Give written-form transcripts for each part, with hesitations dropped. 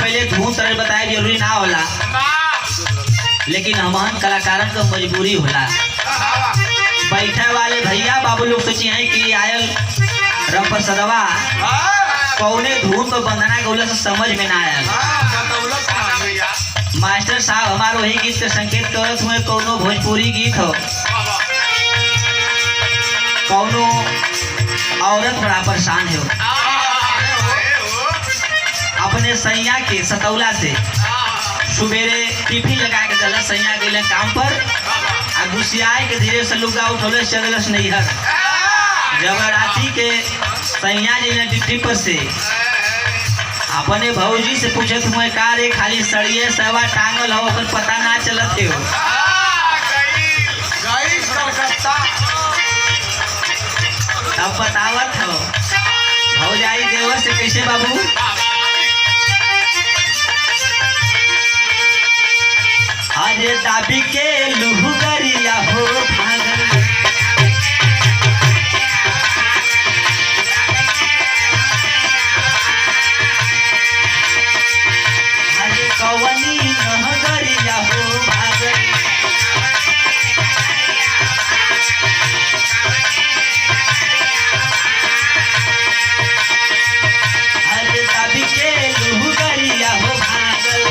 पहले धूम तरह बताया जरूरी ना होला, लेकिन हमान कलाकारन का मजबूरी होला। बैठे वाले भैया बाबू लोग सोची हैं कि आयल रामप्रसादवा कौने धूम पर बंधना गौला से समझ में ना आयल। मास्टर साहब हमारे वही गीत के संकेत करत हुए कौनो भोजपुरी गीत हो, कौनो औरत बड़ा परेशान हो, अपने सैया के सतौला से सुबेरे टिफिन लगा के चल सैया गए काम पर आ गुस्सियाए के धीरे से लुगा उठौले चलस नैहर। जब राती के सैया जी ने ड्यूटी पर से अपने भौजी से पूछत हुए का रे खाली सड़िए सवा टांगल हो ओकर पता ना चलत हो। अब बतावत हो भौजाई देवर से कैसे बाबू अरे दाबी के लुहुगरिया हो भागल अरे कवनी नहगरिया हो भागल अरे दाबी के लुहुगरिया हो भागल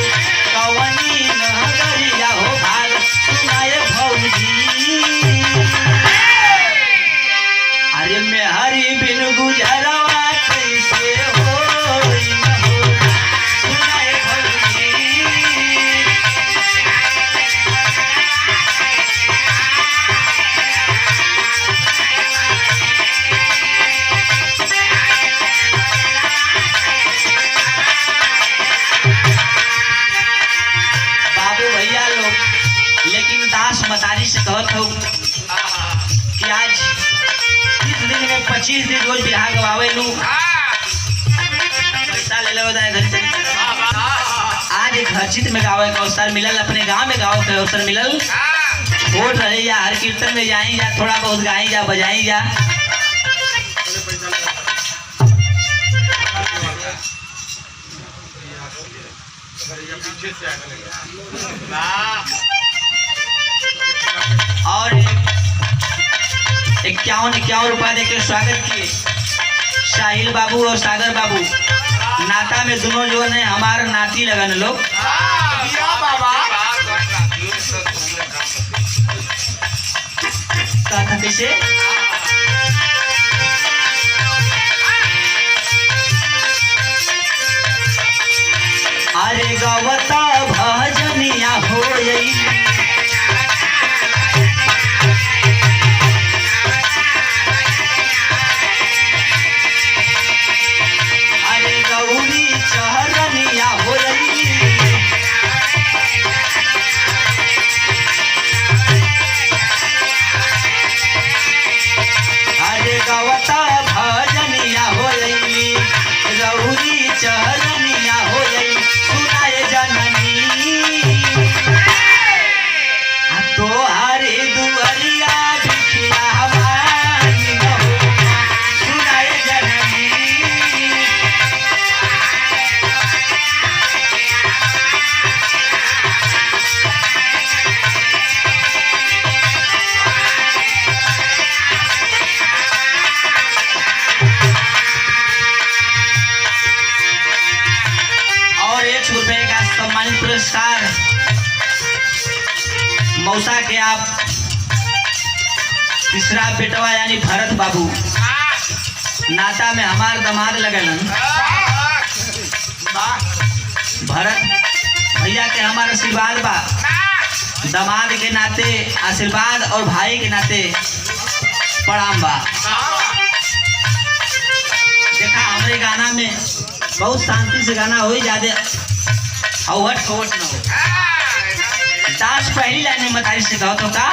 कवनी नहगरिया हो भागल सुनाए भौजी अरे मैं हरी बिन गुजरवा कैसे हो सुनाए भौजी बाबू भैया लोग लेकिन दास मतारी से कहत हो कि आज 30 दिन में 25 दिन रोज बिहार गवावे लू पैसा ले लो घर से आज घरचित में गावे का अवसर मिलल, अपने गांव में गावे का अवसर मिलल। वोट रहे या हर कीर्तन में जाई जा थोड़ा बहुत गाई जा बजाई जा। और 51 रुपया देके स्वागत किए साहिल बाबू और सागर बाबू। नाता में दोनों जो है हमारे नाती लगन लोग। कहा कैसे अरे गवता भजनिया हो अरे गौरी चहरनिया हो अरे गवता भजनिया हो गौरी चहरनिया हो सुनाए जननी तो हरे दुअरिया बिखिया हमारी हो सुनाए जननी और 100 रुपए का सम्मानित पुरस्कार मौसा के आप तीसरा बेटवा यानी भरत बाबू नाता में हमार दामाद लगलन। भरत भैया के हमारा आशीर्वाद बा, दामाद के नाते आशीर्वाद और भाई के नाते प्रणाम बा। देखा हमारे गाना में बहुत शांति से गाना हो ज्यादा अवट खवट न हो। दास पहली लाइन में मतारी से कहत हो का